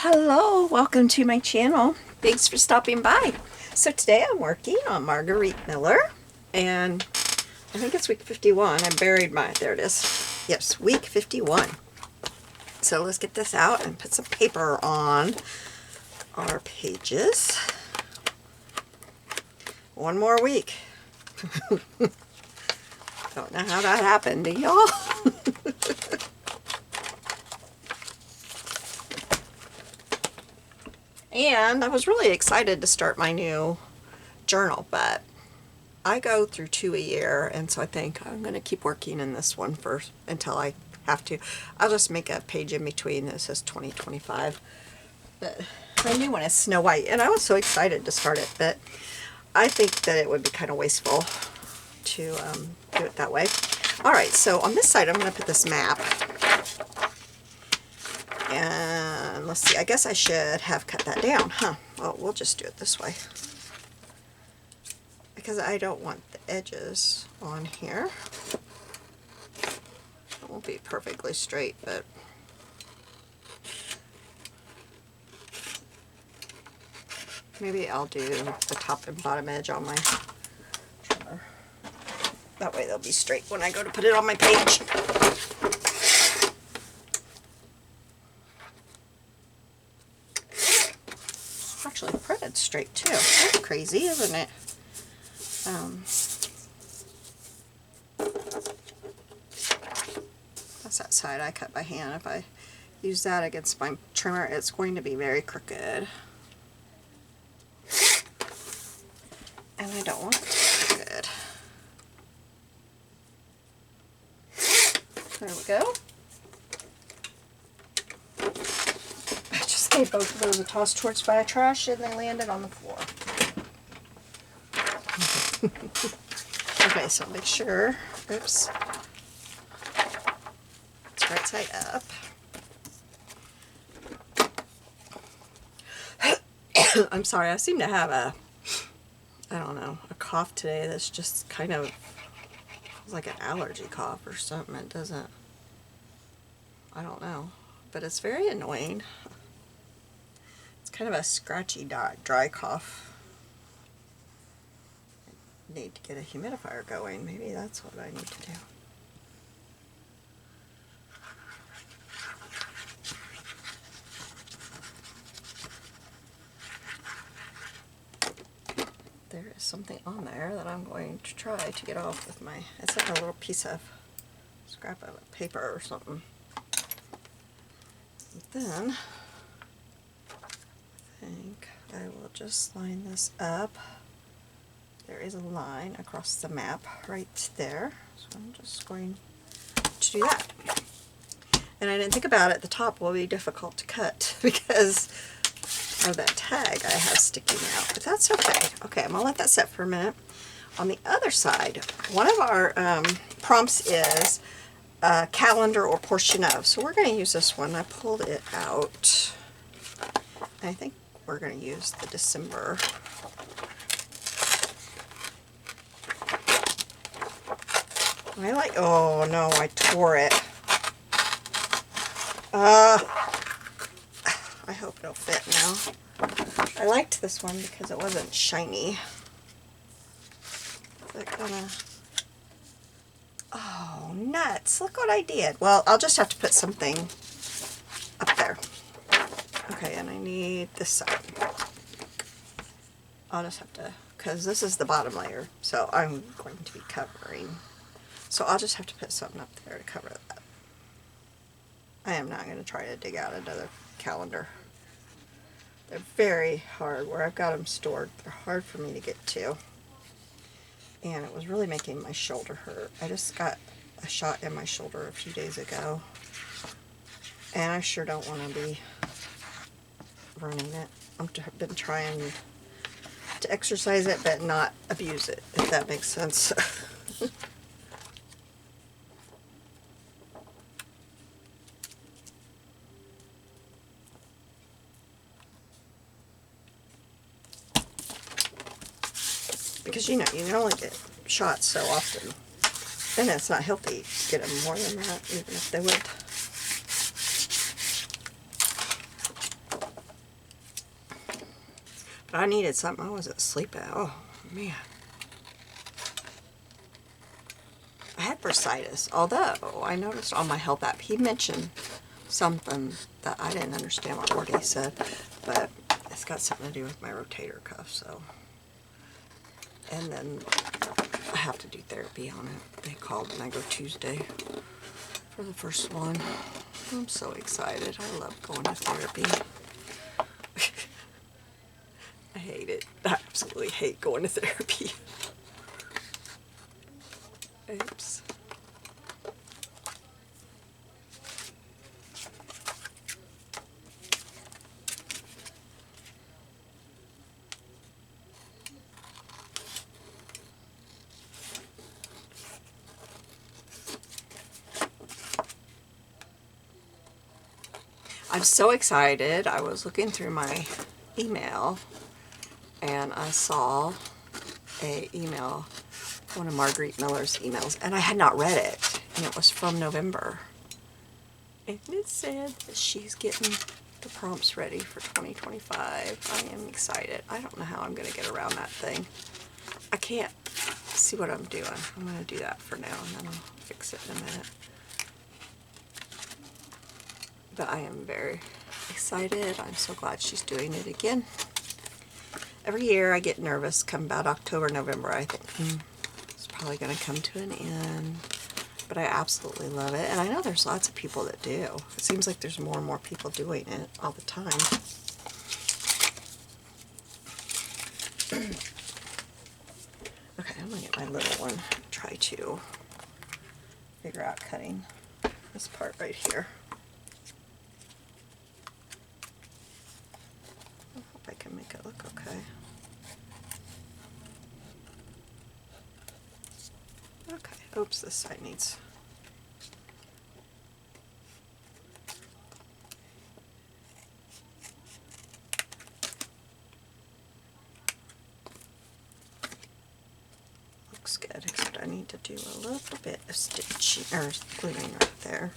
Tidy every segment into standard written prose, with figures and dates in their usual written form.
Hello, welcome to my channel. Thanks for stopping by. So today I'm working on Margarete Miller, and I think it's week 51. I buried there it is. Yes, week 51. So let's get this out and put some paper on our pages. One more week. Don't know how that happened, do y'all? And I was really excited to start my new journal, but I go through 2 a year, and so I think I'm going to keep working in this one first until I have to. I'll just make a page in between that says 2025. But my new one is Snow White, and I was so excited to start it, but I think that it would be kind of wasteful to do it that way. Alright, so on this side I'm going to put this map. And let's see, I guess I should have cut that down, huh? Well, we'll just do it this way, because I don't want the edges on here. It won't be perfectly straight, but maybe I'll do the top and bottom edge on my trimmer. That way they'll be straight when I go to put it on my page. Actually printed straight too. That's crazy, isn't it? That's that side I cut by hand. If I use that against my trimmer, it's going to be very crooked. And I don't want it to be crooked. There we go. I just gave both of those a toss towards my trash and they landed on the floor. Okay, so make sure, oops, it's right side up. I'm sorry, I seem to have I don't know, a cough today that's just kind of like an allergy cough or something. It doesn't, I don't know, but it's very annoying. It's kind of a scratchy, dry cough. Need to get a humidifier going. Maybe that's what I need to do. There is something on there that I'm going to try to get off with my, it's like a little piece of scrap of paper or something. And then I think I will just line this up. There is a line across the map right there, so I'm just going to do that. And I didn't think about it, the top will be difficult to cut because of that tag I have sticking out, but that's okay. Okay, I'm going to let that set for a minute. On the other side, one of our prompts is calendar or portion of, so we're going to use this one. I pulled it out. I think we're going to use the December. I like, oh no, I tore it. I hope it'll fit now. I liked this one because it wasn't shiny. Is it gonna, oh nuts, look what I did. Well, I'll just have to put something up there. Okay, and I need this side. I'll just have to, because this is the bottom layer, so I'm going to be covering. So I'll just have to put something up there to cover that. I am not going to try to dig out another calendar. They're very hard. Where I've got them stored, they're hard for me to get to. And it was really making my shoulder hurt. I just got a shot in my shoulder a few days ago. And I sure don't want to be running it. I've been trying to exercise it, but not abuse it, if that makes sense. Because you know, you can only get shots so often. And it's not healthy to get them more than that, even if they would. But I needed something I wasn't sleeping. Oh, man. I had bursitis, although I noticed on my health app, he mentioned something that I didn't understand what word he said, but it's got something to do with my rotator cuff, so. And then I have to do therapy on it. They called and I go Tuesday for the first one. I'm so excited. I love going to therapy. I hate it. I absolutely hate going to therapy. Oops. I'm so excited. I was looking through my email and I saw a email, one of Margarete Miller's emails, and I had not read it, and it was from November. And it said that she's getting the prompts ready for 2025. I am excited. I don't know how I'm going to get around that thing. I can't see what I'm doing. I'm going to do that for now, and then I'll fix it in a minute. But I am very excited. I'm so glad she's doing it again. Every year I get nervous come about October, November. I think it's probably going to come to an end. But I absolutely love it. And I know there's lots of people that do. It seems like there's more and more people doing it all the time. Okay, I'm going to get my little one. Try to figure out cutting this part right here. I hope I can make it look okay. Okay, oops, this side needs. Looks good, except I need to do a little bit of stitching, or gluing right there.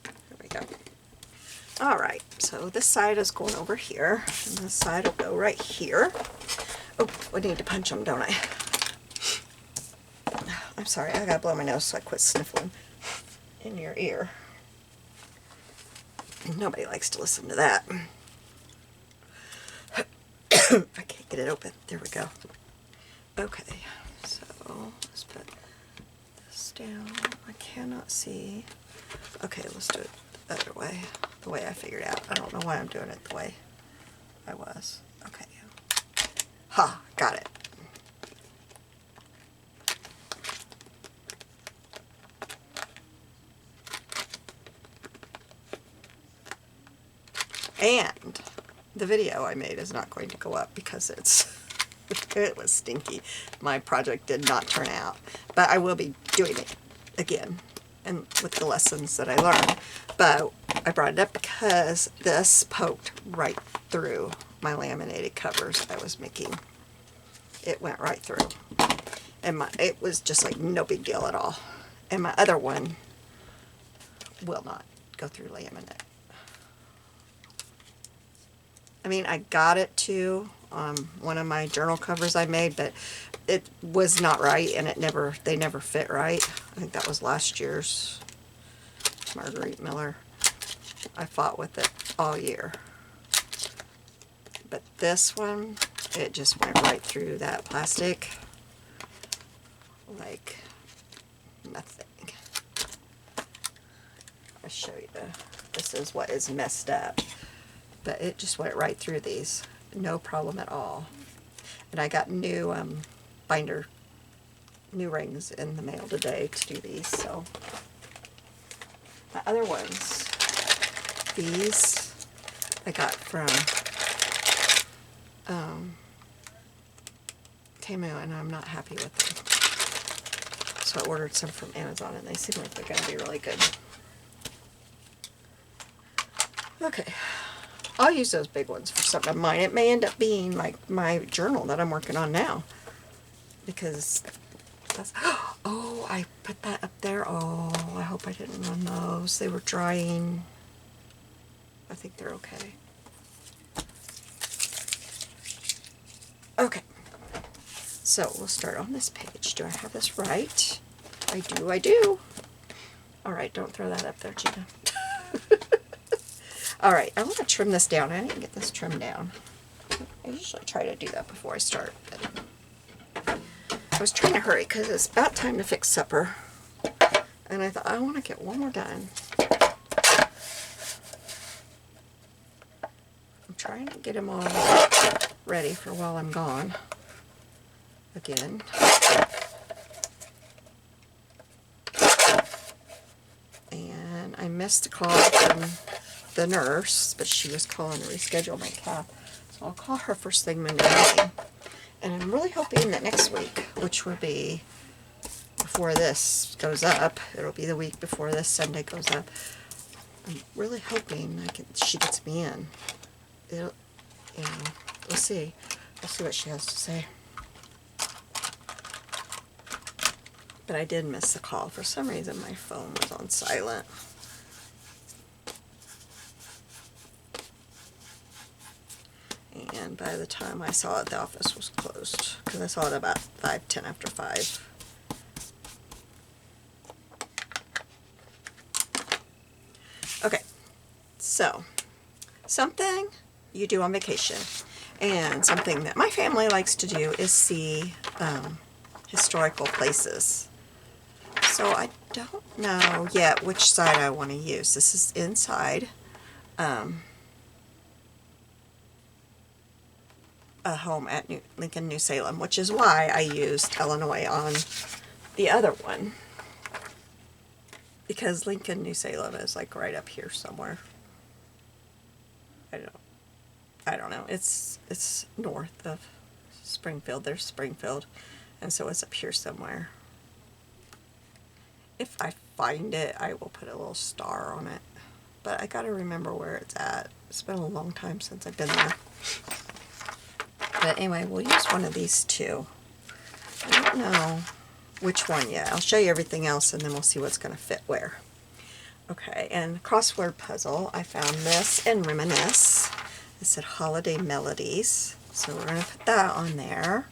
There we go. Alright, so this side is going over here, and this side will go right here. Oh, I need to punch them, don't I? I'm sorry, I gotta blow my nose so I quit sniffling in your ear. Nobody likes to listen to that. I can't get it open. There we go. Okay, so let's put this down. I cannot see. Okay, let's do it the other way. The way I figured out. I don't know why I'm doing it the way I was. Okay. Ha! Got it. And the video I made is not going to go up because it was stinky. My project did not turn out. But I will be doing it again and with the lessons that I learned. But I brought it up because this poked right through my laminated covers I was making. It went right through. And it was just like no big deal at all. And my other one will not go through laminate. I mean, I got it to one of my journal covers I made, but it was not right, and they never fit right. I think that was last year's Margarete Miller. I fought with it all year. But this one, it just went right through that plastic like nothing. I'll show you. This is what is messed up. But it just went right through these. No problem at all. And I got new new rings in the mail today to do these. So my other ones, these I got from Temu, and I'm not happy with them. So I ordered some from Amazon, and they seem like they're going to be really good. Okay. I'll use those big ones for something of mine. It may end up being like my journal that I'm working on now. Because that's... Oh, I put that up there. Oh, I hope I didn't run those. They were drying. I think they're okay. Okay. So we'll start on this page. Do I have this right? I do, I do. Alright, don't throw that up there, Gina. Alright, I want to trim this down. I didn't get this trimmed down. I usually try to do that before I start. But I was trying to hurry because it's about time to fix supper. And I thought, I want to get one more done. I'm trying to get them all ready for while I'm gone. Again. And I missed a call from the nurse, but she was calling to reschedule my cath. So I'll call her first thing Monday morning. And I'm really hoping that next week, which will be before this goes up, it'll be the week before this Sunday goes up, I'm really hoping she gets me in. We'll see. We'll see what she has to say. But I did miss the call. For some reason my phone was on silent. And by the time I saw it, the office was closed. Because I saw it about 5:10 after 5. Okay, so something you do on vacation, and something that my family likes to do is see historical places. So I don't know yet which side I want to use. This is inside a home at Lincoln, New Salem, which is why I used Illinois on the other one. Because Lincoln, New Salem is like right up here somewhere. I don't know. It's north of Springfield. There's Springfield, and so it's up here somewhere. If I find it, I will put a little star on it. But I gotta remember where it's at. It's been a long time since I've been there. But anyway, we'll use one of these two. I don't know which one yet. I'll show you everything else and then we'll see what's going to fit where. Okay, and crossword puzzle. I found this in Reminisce. It said Holiday Melodies. So we're going to put that on there.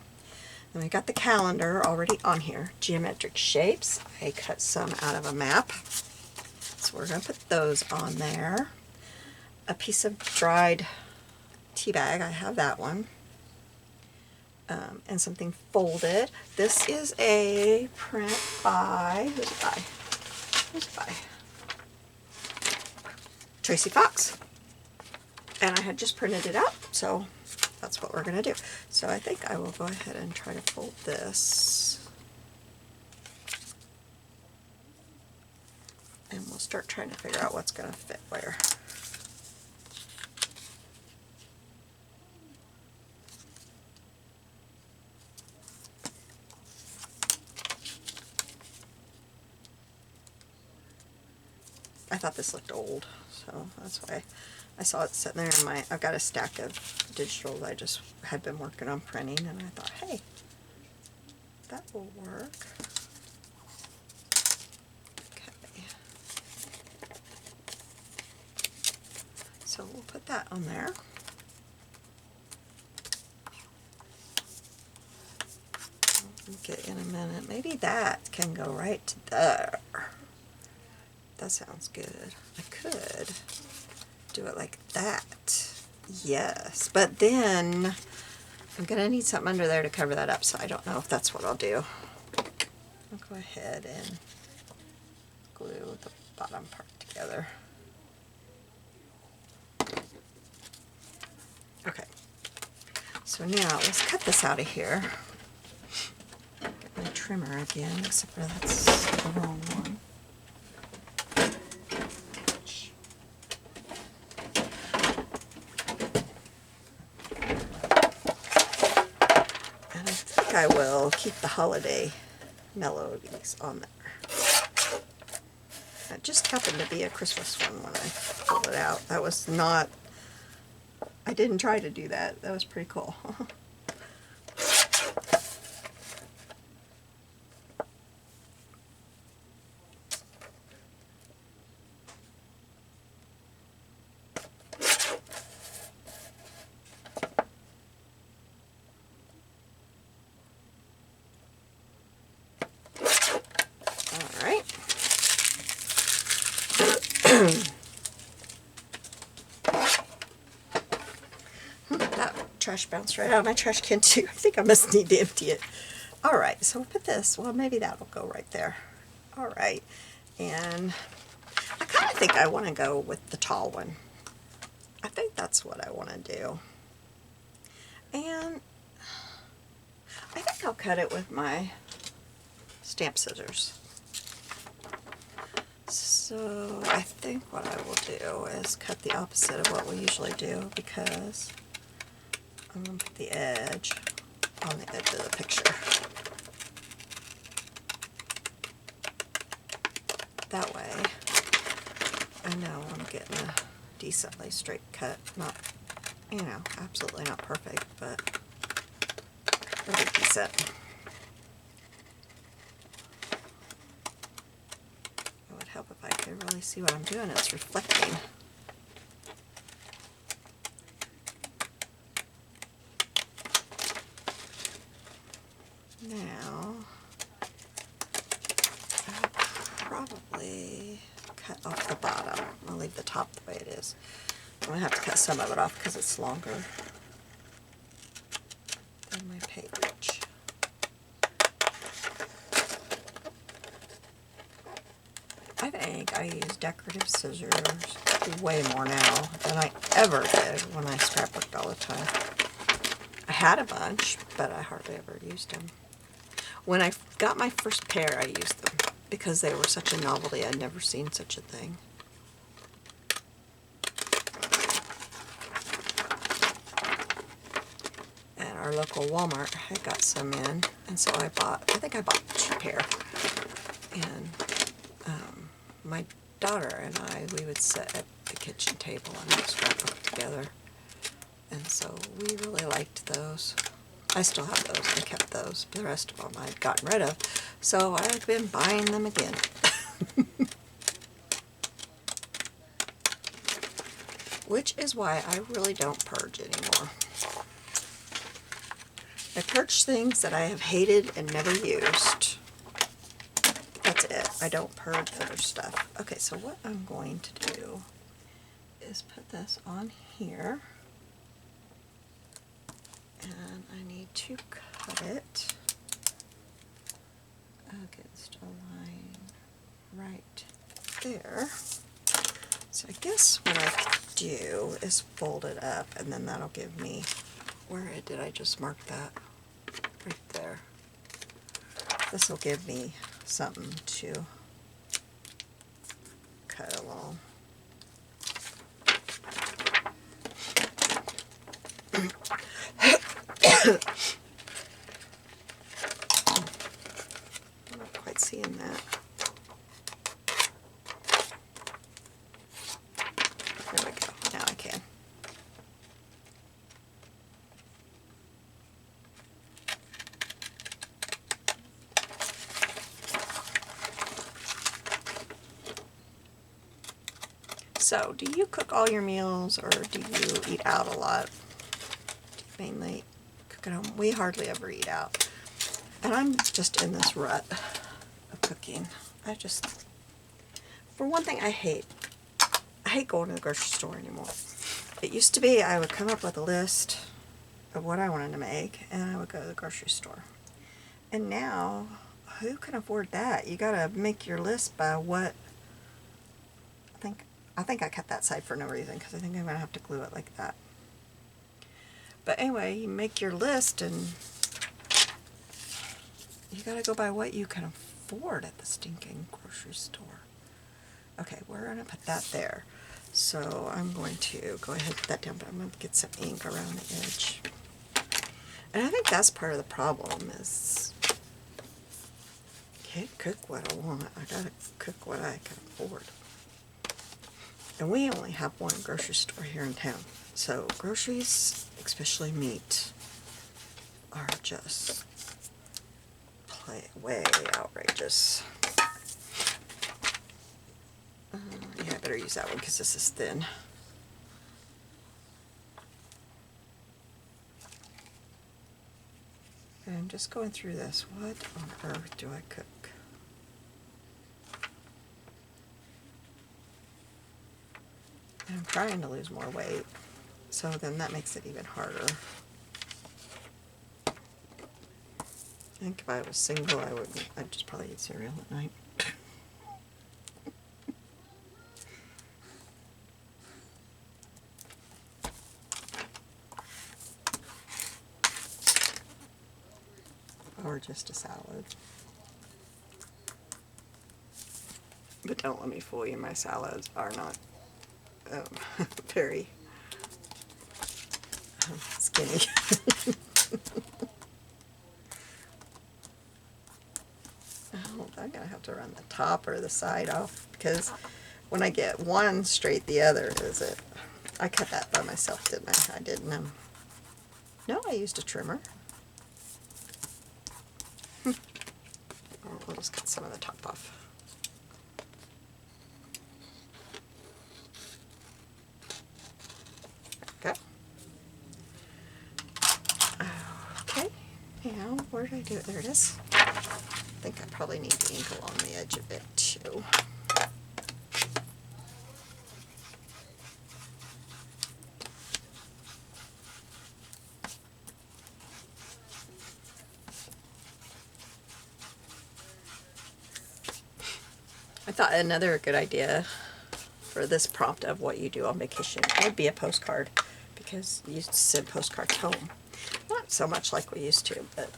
And we got the calendar already on here. Geometric shapes. I cut some out of a map. So we're going to put those on there. A piece of dried tea bag. I have that one. And something folded. This is a print by, who's it by? Who's it by? Tracy Fox. And I had just printed it out, so that's what we're going to do. So I think I will go ahead and try to fold this. And we'll start trying to figure out what's going to fit where. I thought this looked old, so that's why I saw it sitting there in I've got a stack of digitals I just had been working on printing, and I thought, hey, that will work. Okay. So we'll put that on there. Okay, in a minute. Maybe that can go right to there. That sounds good. I could do it like that. Yes, but then I'm going to need something under there to cover that up, so I don't know if that's what I'll do. I'll go ahead and glue the bottom part together. Okay, so now let's cut this out of here. Get my trimmer again, except for that's the wrong one. I will keep the holiday melodies on there. It just happened to be a Christmas one when I pulled it out. That was not, I didn't try to do that. That was pretty cool. trash bounced right out of my trash can too. I think I must need to empty it. Alright, so we'll put this, well maybe that'll go right there. Alright, and I kind of think I want to go with the tall one. I think that's what I want to do. And I think I'll cut it with my stamp scissors. So I think what I will do is cut the opposite of what we usually do, because I'm going to put the edge on the edge of the picture. That way I know I'm getting a decently straight cut. Not, you know, absolutely not perfect, but pretty decent. It would help if I could really see what I'm doing. It's reflecting. Now, I'll probably cut off the bottom. I'll leave the top the way it is. I'm going to have to cut some of it off because it's longer than my page. I think I use decorative scissors way more now than I ever did when I scrapbooked all the time. I had a bunch, but I hardly ever used them. When I got my first pair, I used them because they were such a novelty. I'd never seen such a thing. At our local Walmart, I got some in, and so I think I bought 2 pair. And my daughter and I, we would sit at the kitchen table and scrapbook together. And so we really liked those. I still have those. I kept those. The rest of them I'd gotten rid of. So I've been buying them again. Which is why I really don't purge anymore. I purge things that I have hated and never used. That's it. I don't purge other stuff. Okay, so what I'm going to do is put this on here. And I need to cut it against a line right there. So I guess what I could do is fold it up, and then that'll give me, where did I just mark that? Right there. This will give me something to cut along. I'm not quite seeing that. There we go. Now I can. So, do you cook all your meals, or do you eat out a lot? Do you mainly cook at home? We hardly ever eat out. And I'm just in this rut of cooking. For one thing, I hate going to the grocery store anymore. It used to be I would come up with a list of what I wanted to make, and I would go to the grocery store. And now, who can afford that? You gotta make your list by what, I think I cut that side for no reason, because I think I'm gonna have to glue it like that. But anyway, you make your list, and you gotta go by what you can afford at the stinking grocery store. Okay, we're gonna put that there. So I'm going to go ahead and put that down, but I'm going to get some ink around the edge. And I think that's part of the problem is I can't cook what I want. I gotta cook what I can afford. And we only have one grocery store here in town. So groceries, especially meat, are just way outrageous. Yeah, I better use that one because this is thin. And I'm just going through this. What on earth do I cook? And I'm trying to lose more weight, so then that makes it even harder. think if I was single, I'd just probably eat cereal at night. Or just a salad. But don't let me fool you, my salads are not very skinny. Oh, I'm gonna have to run the top or the side off, because when I get one straight, the other is it. I cut that by myself, didn't I? I didn't. No, I used a trimmer. We'll just cut some of the top off. There we go. Okay, now where did I do it? There it is. I think I probably need the ink along the edge of it too. I thought another good idea for this prompt of what you do on vacation would be a postcard, because you used to send postcards home. Not so much like we used to, but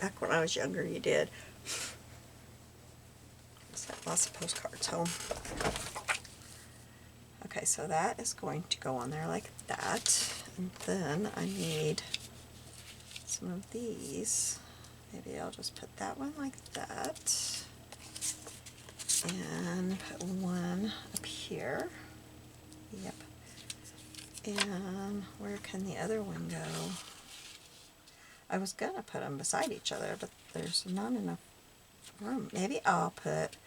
back when I was younger you did. Sent lots of postcards home. Okay, so that is going to go on there like that, and then I need some of these. Maybe I'll just put that one like that, and put one up here. Yep. And where can the other one go? I was gonna put them beside each other, but there's not enough room. Maybe I'll put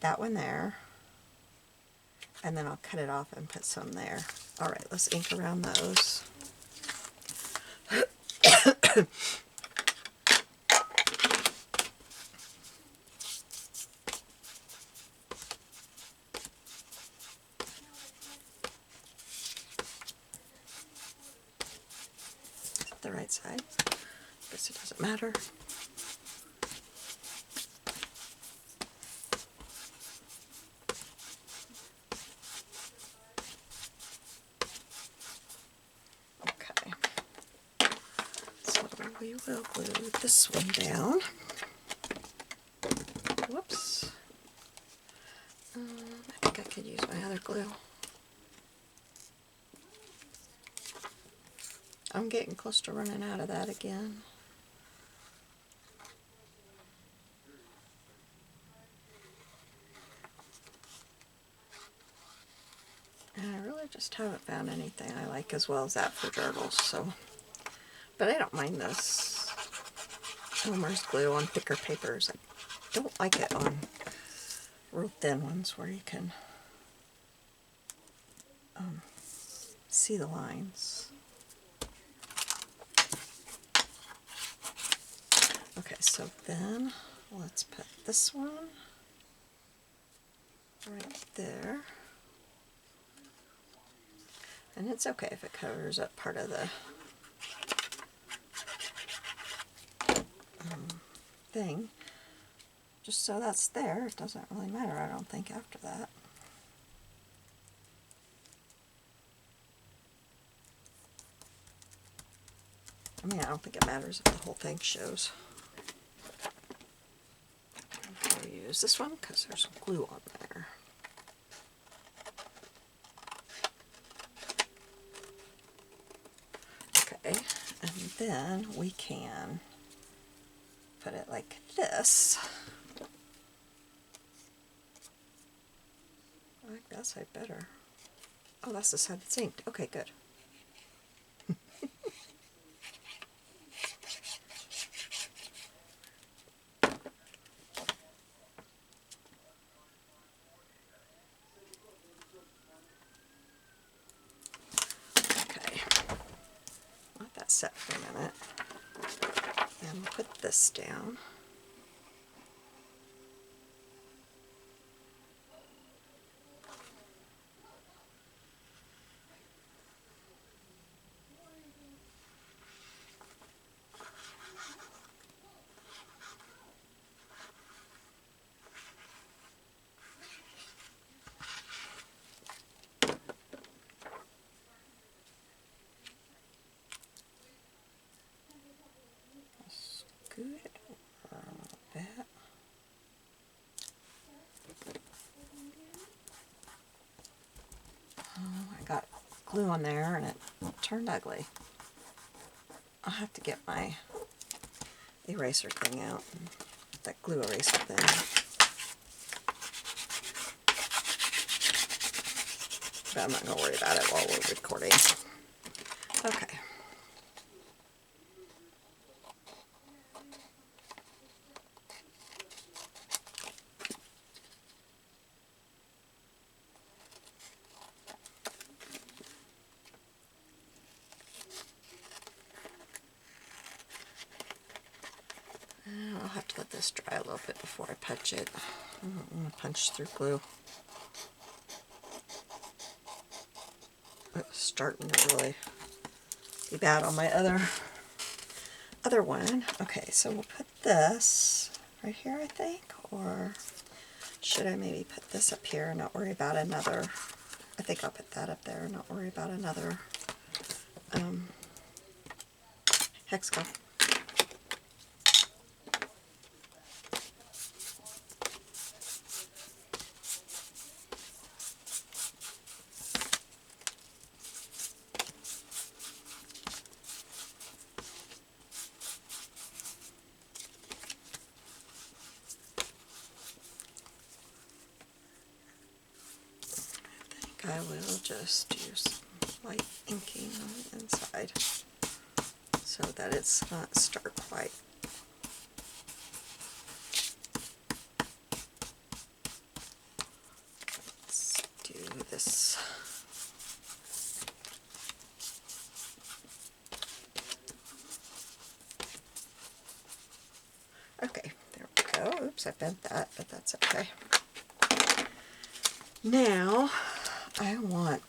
that one there, and then I'll cut it off and put some there. Alright, let's ink around those. The right side. Guess it doesn't matter. Okay. So we will glue this one down. Whoops. I think I could use my other glue. I'm getting close to running out of that again. And I really just haven't found anything I like as well as that for journals, so. But I don't mind this Elmer's glue on thicker papers. I don't like it on real thin ones where you can see the lines. Okay, so then let's put this one right there. And it's okay if it covers up part of the thing. Just so that's there, it doesn't really matter, I don't think, after that. I mean, I don't think it matters if the whole thing shows. I'll use this one because there's some glue on there. Okay, and then we can put it like this. I like that side better. Oh, that's the side that's inked. Okay, good. Set for a minute, and we'll put this down. glue on there and it turned ugly. I'll have to get my eraser thing out, that glue eraser thing. But I'm not going to worry about it while we're recording. Okay. I'll have to let this dry a little bit before I punch it. I don't want to punch through glue. It's starting to really be bad on my other one. Okay, so we'll put this right here, I think, or should I maybe put this up here and not worry about another? I think I'll put that up there and not worry about another hexagon. I will just do some light inking on the inside so that it's not stark white. Let's do this. Okay, there we go. Oops, I bent that, but that's okay. Now, I'm going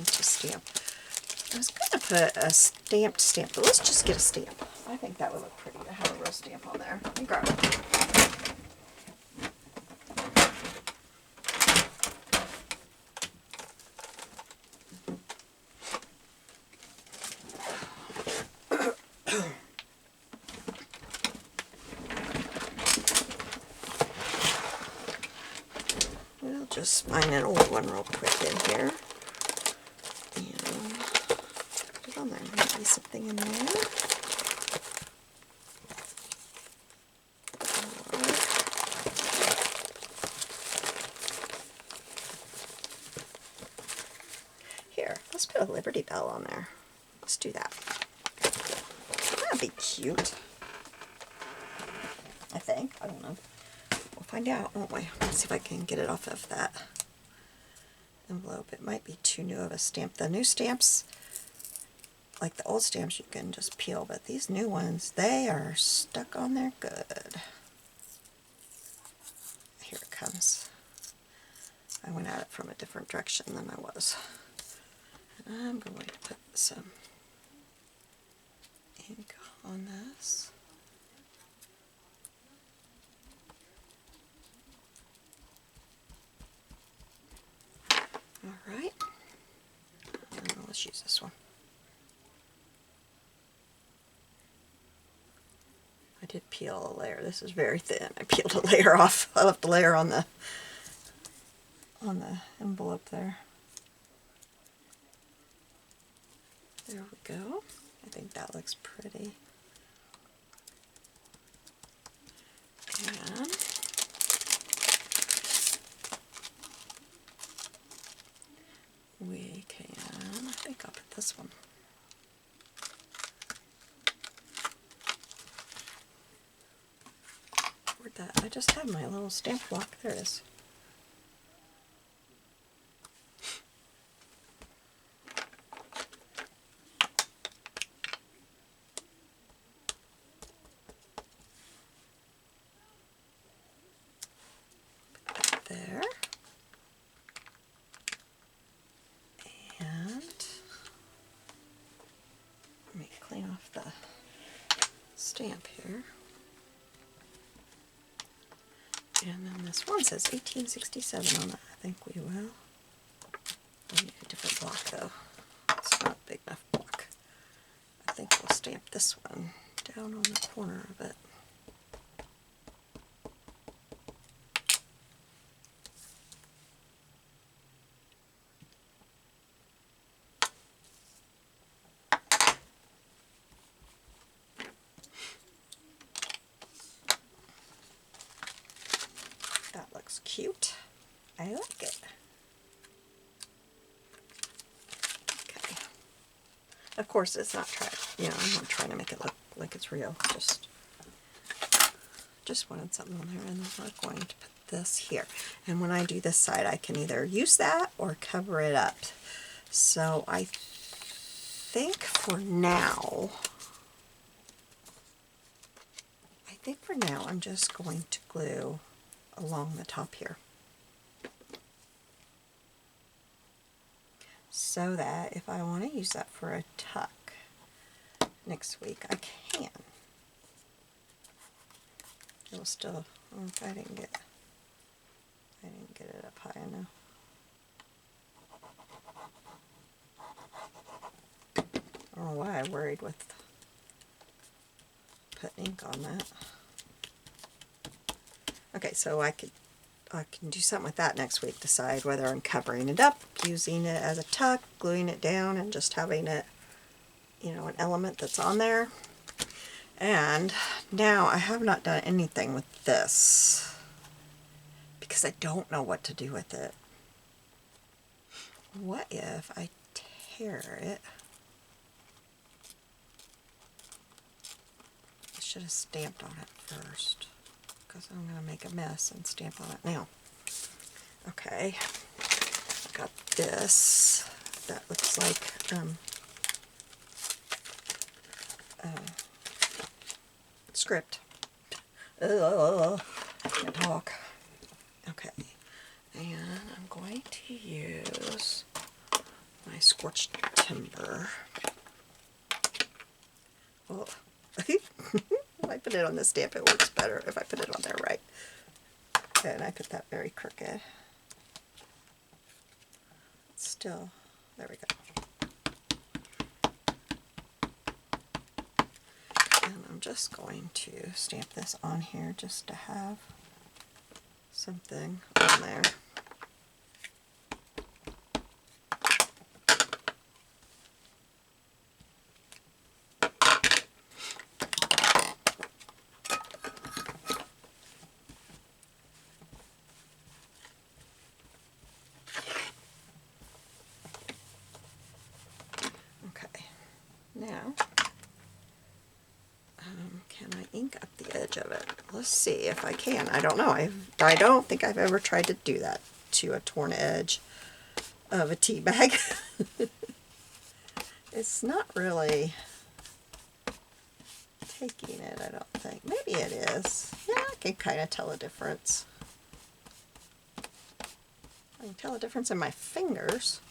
to stamp. I was going to put a stamped stamp, but let's just get a stamp. I think that would look pretty to have a real stamp on there. Let me grab it. We'll just find an old one real quick in here. And put it on there. Might be something in there. Here, let's put a Liberty Bell on there. Let's do that. That'd be cute. I think. I don't know. We'll find out, won't we? Let's see if I can get it off of that envelope. It might be too new of a stamp. The new stamps, like the old stamps, you can just peel, but these new ones, they are stuck on there good. Here it comes. I went at it from a different direction than I was. And I'm going to put some ink on this. Alright, let's use this one. I did peel a layer. This is very thin. I peeled a layer off. I left a layer on the envelope there. There we go. I think that looks pretty. And we can, I think I'll put this one. Where'd that? I just have my little stamp block. There it is. There. And let me clean off the stamp here. And then this one says 1867 on it. I think we will. We need a different block though. It's not a big enough block. I think we'll stamp this one down on the corner of it. looks cute. I like it. Okay. Of course, it's not I'm not trying to make it look like it's real. Just wanted something on there, and then we're going to put this here. And when I do this side, I can either use that or cover it up. So I think for now, I'm just going to glue along the top here, so that if I want to use that for a tuck next week, I can. It'll still, I didn't get it up high enough. I don't know why I worried with putting ink on that. Okay, so I can do something with that next week. Decide whether I'm covering it up, using it as a tuck, gluing it down, and just having it, an element that's on there. And now I have not done anything with this because I don't know what to do with it. What if I tear it? I should have stamped on it first, because I'm going to make a mess and stamp on it now. Okay, got this. That looks like script. Can't talk. Okay, and I'm going to use my scorched timber. Oh. If I put it on the stamp, it works better if I put it on there right. And I put that very crooked. Still, there we go. And I'm just going to stamp this on here just to have something on there. Now, can I ink up the edge of it? Let's see if I can. I don't know. I don't think I've ever tried to do that to a torn edge of a tea bag. It's not really taking it, I don't think. Maybe it is. Yeah, I can kind of tell a difference. I can tell a difference in my fingers.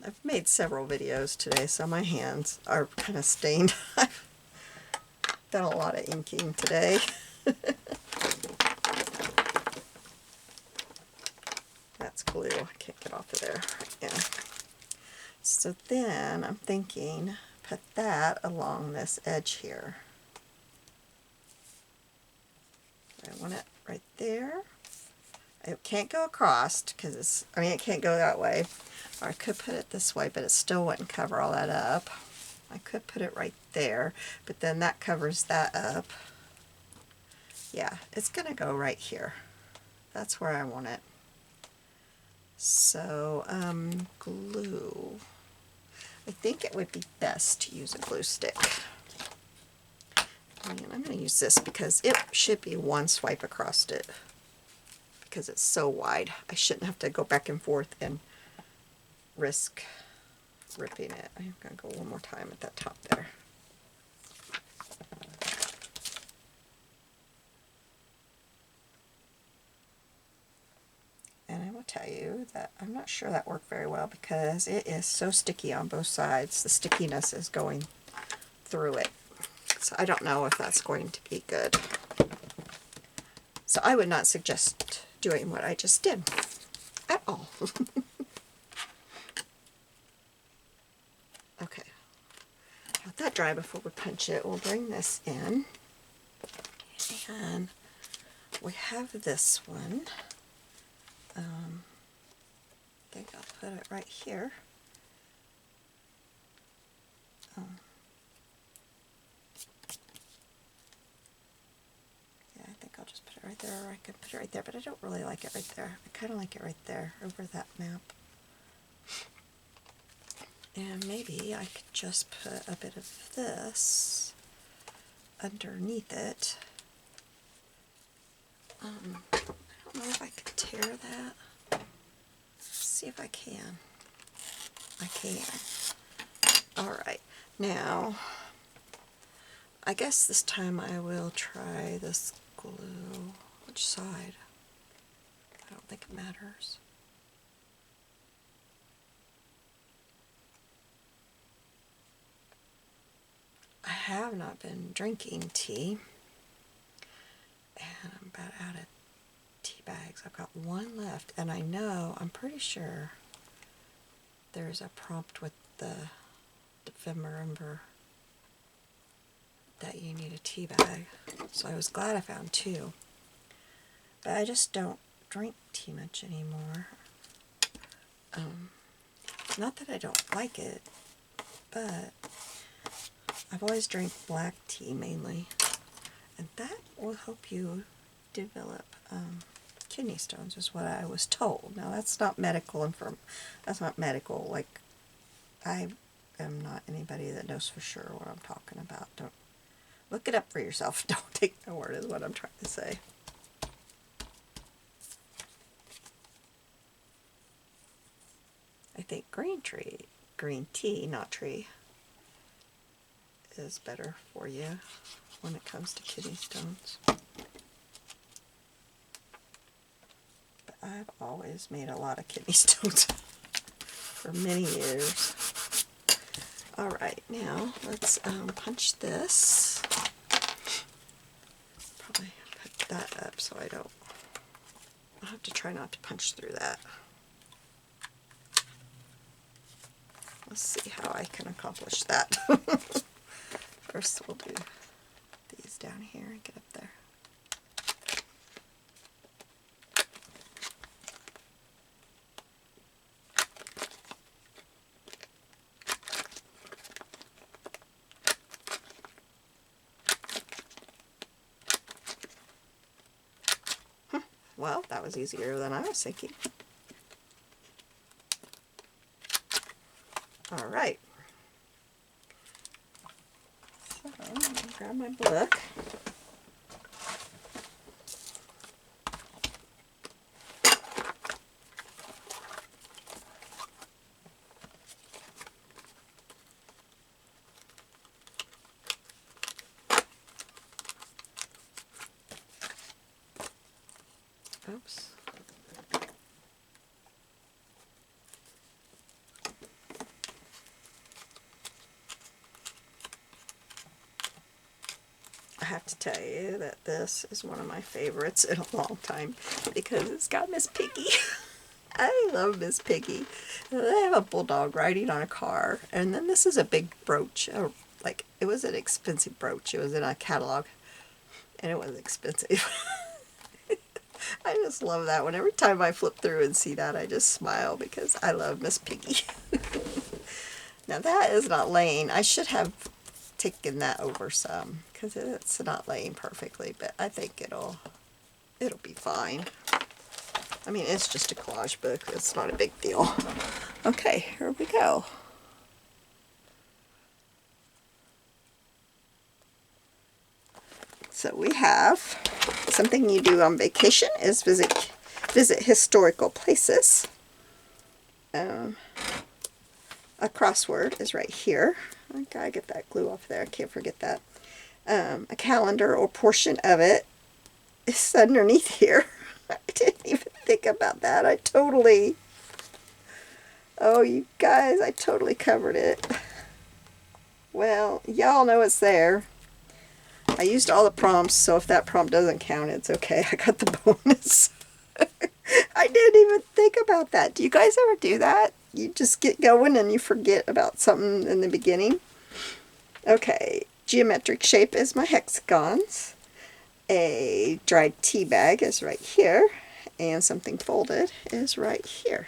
I've made several videos today, so my hands are kind of stained. I've done a lot of inking today. That's glue. I can't get off of there right now. So then I'm thinking, put that along this edge here. I want it right there. It can't go across because it can't go that way. Or I could put it this way, but it still wouldn't cover all that up. I could put it right there, but then that covers that up. Yeah, it's going to go right here. That's where I want it. So, glue. I think it would be best to use a glue stick. And I'm going to use this because it should be one swipe across it. Because it's so wide. I shouldn't have to go back and forth and risk ripping it. I'm going to go one more time at that top there. And I will tell you that I'm not sure that worked very well because it is so sticky on both sides. The stickiness is going through it. So I don't know if that's going to be good. So I would not suggest doing what I just did at all. Okay, let that dry before we punch it. We'll bring this in, and we have this one. I think I'll put it right here. Yeah, I think I'll just put it right there, or I could put it right there, but I don't really like it right there. I kind of like it right there, over that map. And maybe I could just put a bit of this underneath it. I don't know if I could tear that. Let's see if I can. I can. Alright, now, I guess this time I will try this glue. Which side? I don't think it matters. I have not been drinking tea, and I'm about out of tea bags. I've got one left, and I know, I'm pretty sure there's a prompt with the remember that you need a tea bag. So I was glad I found two. But I just don't drink tea much anymore. Not that I don't like it, but I've always drank black tea mainly. And that will help you develop kidney stones, is what I was told. Now that's not medical that's not medical. Like, I am not anybody that knows for sure what I'm talking about. Don't look it up for yourself. Don't take my word, is what I'm trying to say. I think green tea, not tree, is better for you when it comes to kidney stones. But I've always made a lot of kidney stones for many years. Alright, now let's punch this. Probably put that up so I'll have to try not to punch through that. Let's see how I can accomplish that. First we'll do these down here and get up there. Well, that was easier than I was thinking. Alright. So, I'm going to grab my book. Oops. I have to tell you that this is one of my favorites in a long time because it's got Miss Piggy. I love Miss Piggy. They have a bulldog riding on a car, and then this is a big brooch. Like, it was an expensive brooch. It was in a catalog, and it was expensive. I just love that one. Every time I flip through and see that, I just smile because I love Miss Piggy. Now that is not laying. I should have taken that over some because it's not laying perfectly, but I think it'll be fine. I mean, it's just a collage book. It's not a big deal. Okay, here we go. So we have something you do on vacation is visit historical places. A crossword is right here. I gotta get that glue off there. I can't forget that. A calendar or portion of it is underneath here. I didn't even think about that. Oh, you guys, I totally covered it. Well, y'all know it's there. I used all the prompts, so if that prompt doesn't count, it's okay. I got the bonus. I didn't even think about that. Do you guys ever do that? You just get going and you forget about something in the beginning? Okay, geometric shape is my hexagons. A dried tea bag is right here. And something folded is right here.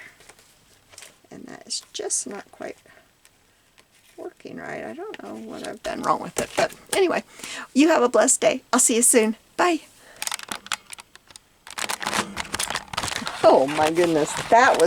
And that is just not quite working right. I don't know what I've done wrong with it. But anyway, you have a blessed day. I'll see you soon. Bye. Oh my goodness, that was